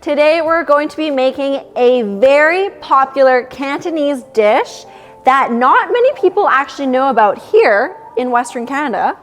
Today we're going to be making a very popular Cantonese dish that not many people actually know about here in Western Canada.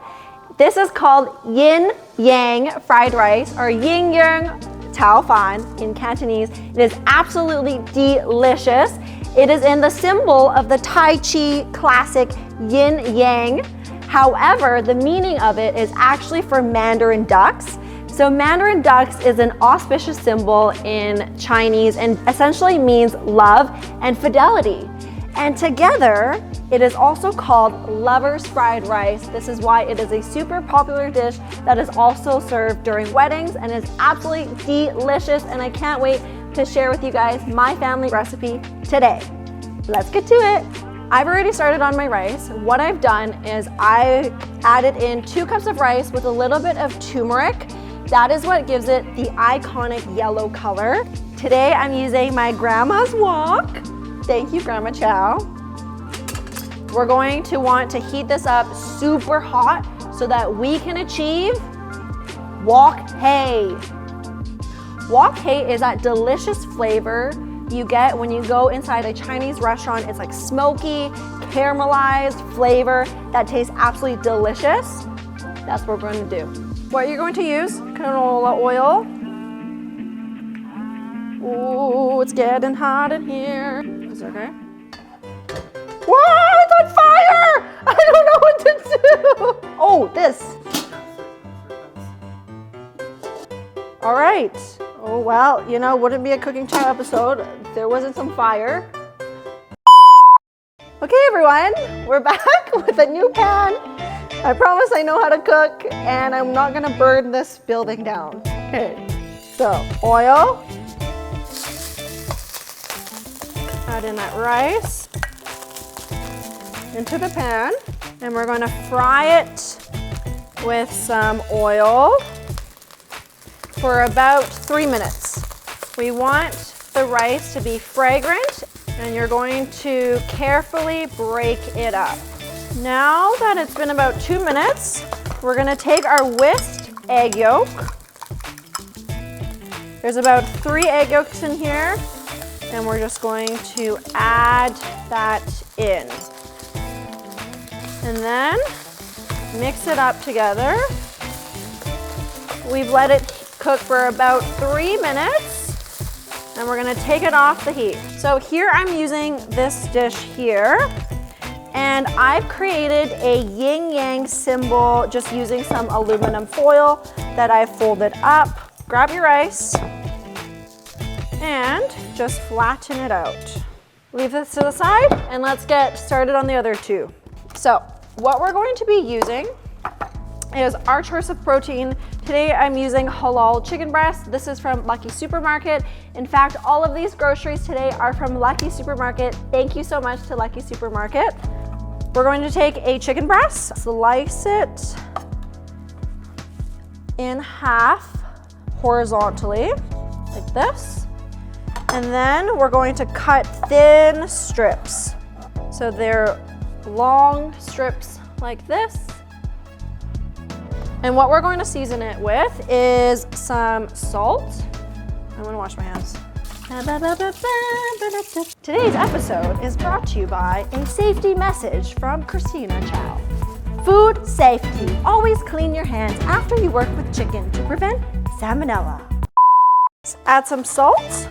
This is called Yin Yang Fried Rice, or Yin Yang Fried Rice in Cantonese. It is absolutely delicious. It is in the symbol of the Tai Chi classic Yin Yang. However, the meaning of it is actually for Mandarin ducks. So Mandarin ducks is an auspicious symbol in Chinese and essentially means love and fidelity. And together, it is also called Lover's Fried Rice. This is why it is a super popular dish that is also served during weddings and is absolutely delicious. And I can't wait to share with you guys my family recipe today. Let's get to it. I've already started on my rice. What I've done is I added in 2 cups of rice with a little bit of turmeric. That is what gives it the iconic yellow color. Today I'm using my grandma's wok. Thank you, Grandma Chow. We're going to want to heat this up super hot so that we can achieve wok hei. Wok hei is that delicious flavor you get when you go inside a Chinese restaurant. It's like smoky, caramelized flavor that tastes absolutely delicious. That's what we're going to do. What you're going to use, canola oil. Ooh, it's getting hot in here. Is it okay? Whoa, it's on fire! I don't know what to do. Oh, this. All right. Oh, well, you know, wouldn't be a cooking chow episode if there wasn't some fire. Okay, everyone, we're back with a new pan. I promise I know how to cook and I'm not gonna burn this building down. Okay, so oil. Add in that rice into the pan, and we're gonna fry it with some oil for about 3 minutes. We want the rice to be fragrant, and you're going to carefully break it up. Now that it's been about 2 minutes, we're gonna take our whisked egg yolk. There's about 3 egg yolks in here, and we're just going to add that in. And then mix it up together. We've let it cook for about 3 minutes, and we're gonna take it off the heat. So here I'm using this dish here, and I've created a yin yang symbol just using some aluminum foil that I've folded up. Grab your rice and just flatten it out. Leave this to the side, and let's get started on the other 2. So what we're going to be using is our choice of protein. Today I'm using halal chicken breast. This is from Lucky Supermarket. In fact, all of these groceries today are from Lucky Supermarket. Thank you so much to Lucky Supermarket. We're going to take a chicken breast, slice it in half horizontally, like this. And then we're going to cut thin strips. So they're long strips like this. And what we're going to season it with is some salt. I'm gonna wash my hands. Today's episode is brought to you by a safety message from Christina Chow. Food safety. Always clean your hands after you work with chicken to prevent salmonella. Let's add some salt.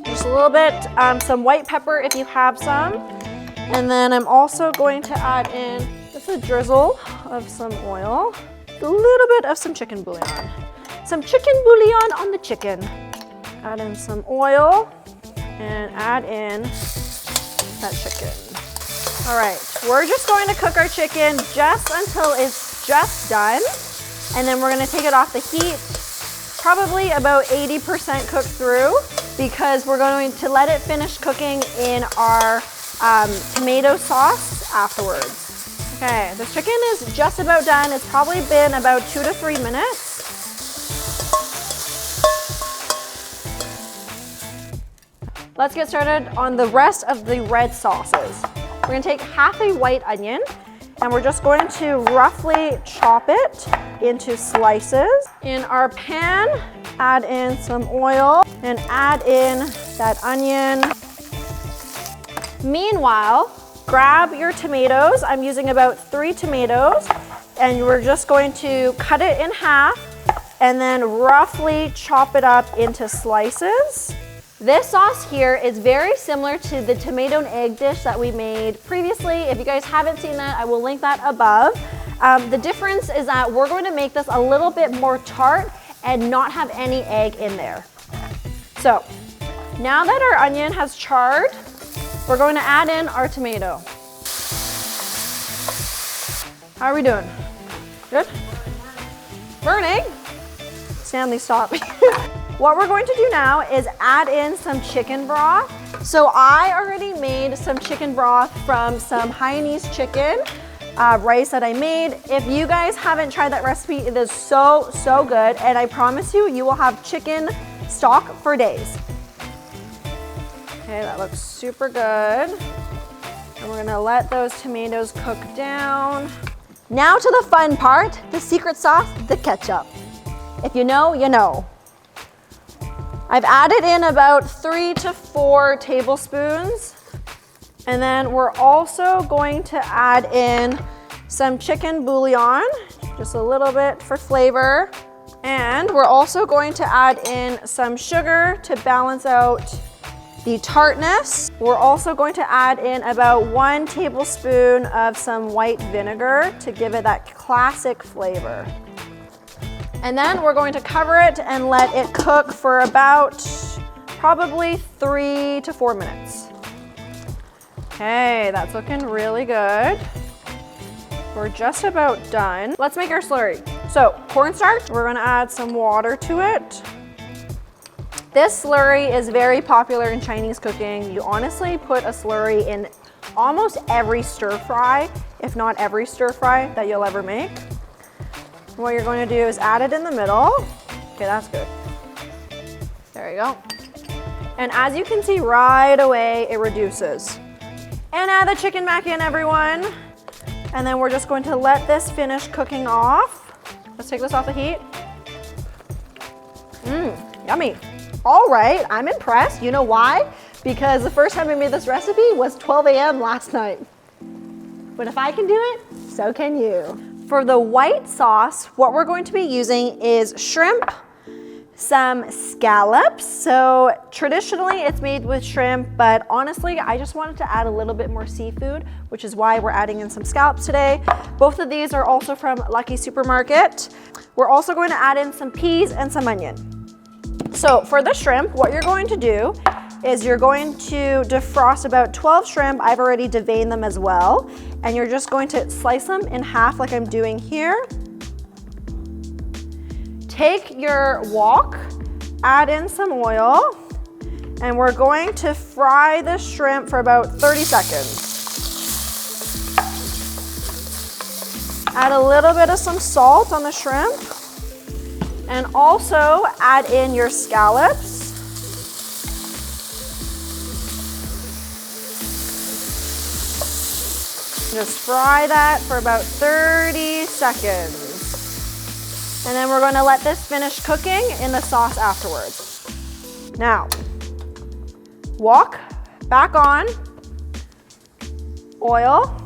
Just a little bit, some white pepper if you have some. And then I'm also going to add in just a drizzle of some oil, a little bit of some chicken bouillon. Some chicken bouillon on the chicken. Add in some oil and add in that chicken. All right, we're just going to cook our chicken just until it's just done. And then we're gonna take it off the heat, probably about 80% cooked through, because we're going to let it finish cooking in our tomato sauce afterwards. Okay, the chicken is just about done. It's probably been about 2 to 3 minutes. Let's get started on the rest of the red sauces. We're gonna take half a white onion, And we're just going to roughly chop it into slices. In our pan, add in some oil and add in that onion. Meanwhile, grab your tomatoes. I'm using about 3 tomatoes, and we're just going to cut it in half and then roughly chop it up into slices. This sauce here is very similar to the tomato and egg dish that we made previously. If you guys haven't seen that, I will link that above. The difference is that we're going to make this a little bit more tart and not have any egg in there. So now that our onion has charred, we're going to add in our tomato. How are we doing? Good? Burning? Stanley, stop. What we're going to do now is add in some chicken broth. So I already made some chicken broth from some Hainanese chicken rice that I made. If you guys haven't tried that recipe, it is so, so good. And I promise you, you will have chicken stock for days. Okay, that looks super good. And we're gonna let those tomatoes cook down. Now to the fun part, the secret sauce, the ketchup. If you know, you know. I've added in about 3 to 4 tablespoons. And then we're also going to add in some chicken bouillon, just a little bit for flavor. And we're also going to add in some sugar to balance out the tartness. We're also going to add in about 1 tablespoon of some white vinegar to give it that classic flavor. And then we're going to cover it and let it cook for about probably 3 to 4 minutes. Okay, that's looking really good. We're just about done. Let's make our slurry. So cornstarch, we're gonna add some water to it. This slurry is very popular in Chinese cooking. You honestly put a slurry in almost every stir fry, if not every stir fry that you'll ever make. What you're going to do is add it in the middle. Okay, that's good. There you go. And as you can see right away, it reduces. And add the chicken back in, everyone. And then we're just going to let this finish cooking off. Let's take this off the heat. Yummy. All right, I'm impressed. You know why? Because the first time I made this recipe was 12 a.m. last night. But if I can do it, so can you. For the white sauce, what we're going to be using is shrimp, some scallops. So traditionally it's made with shrimp, but honestly, I just wanted to add a little bit more seafood, which is why we're adding in some scallops today. Both of these are also from Lucky Supermarket. We're also going to add in some peas and some onion. So for the shrimp, what you're going to do is you're going to defrost about 12 shrimp. I've already deveined them as well. And you're just going to slice them in half like I'm doing here. Take your wok, add in some oil, and we're going to fry the shrimp for about 30 seconds. Add a little bit of some salt on the shrimp, and also add in your scallops. Just fry that for about 30 seconds. And then we're going to let this finish cooking in the sauce afterwards. Now, wok back on, oil,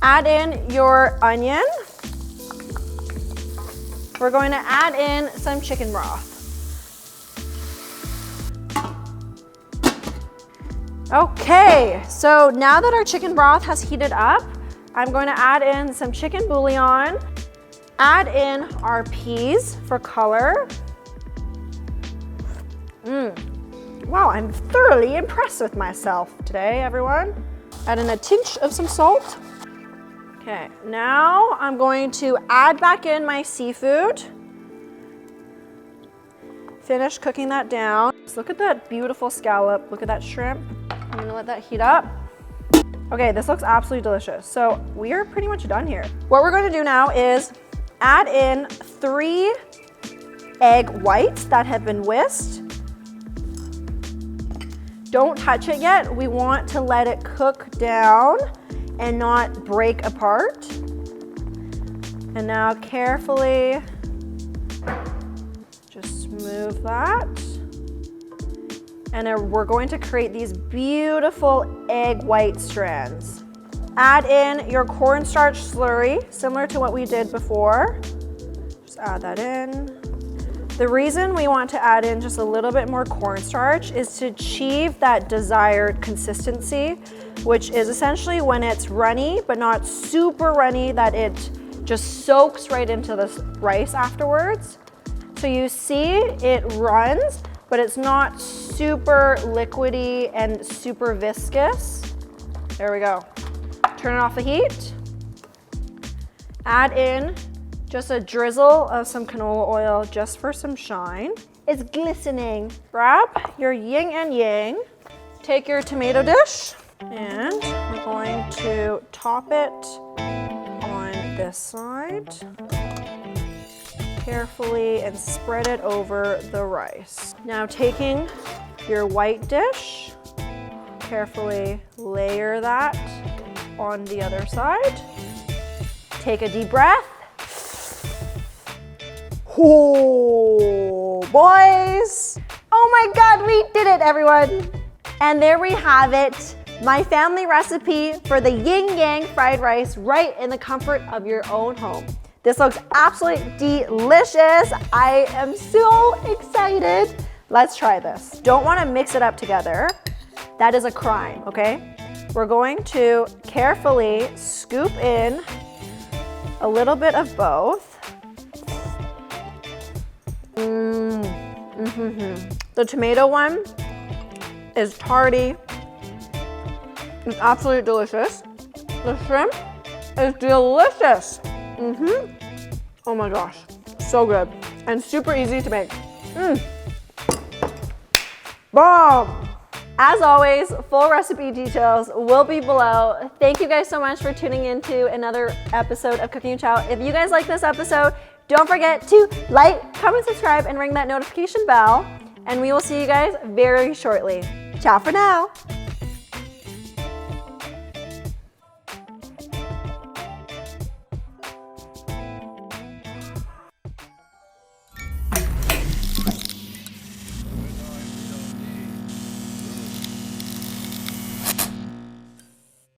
add in your onion. We're going to add in some chicken broth. Okay, so now that our chicken broth has heated up, I'm going to add in some chicken bouillon, add in our peas for color. Wow, I'm thoroughly impressed with myself today, everyone. Add in a tinge of some salt. Okay, now I'm going to add back in my seafood. Finish cooking that down. Just look at that beautiful scallop. Look at that shrimp. I'm gonna let that heat up. Okay, this looks absolutely delicious. So we are pretty much done here. What we're going to do now is add in 3 egg whites that have been whisked. Don't touch it yet. We want to let it cook down and not break apart. And now carefully just smooth that. And we're going to create these beautiful egg white strands. Add in your cornstarch slurry, similar to what we did before. Just add that in. The reason we want to add in just a little bit more cornstarch is to achieve that desired consistency, which is essentially when it's runny, but not super runny that it just soaks right into the rice afterwards. So you see it runs, but it's not super liquidy and super viscous. There we go. Turn it off the heat. Add in just a drizzle of some canola oil just for some shine. It's glistening. Grab your yin and yang. Take your tomato dish and we're going to top it on this side. Carefully and spread it over the rice. Now taking your white dish, carefully layer that on the other side. Take a deep breath. Oh, boys. Oh my God, we did it, everyone. And there we have it. My family recipe for the Yin Yang Fried Rice right in the comfort of your own home. This looks absolutely delicious. I am so excited. Let's try this. Don't want to mix it up together. That is a crime, okay? We're going to carefully scoop in a little bit of both. The tomato one is tarty. It's absolutely delicious. The shrimp is delicious. Oh my gosh, so good and super easy to make. Bomb! As always, full recipe details will be below. Thank you guys so much for tuning in to another episode of Cooking with Chow. If you guys like this episode, don't forget to like, comment, subscribe, and ring that notification bell. And we will see you guys very shortly. Ciao for now.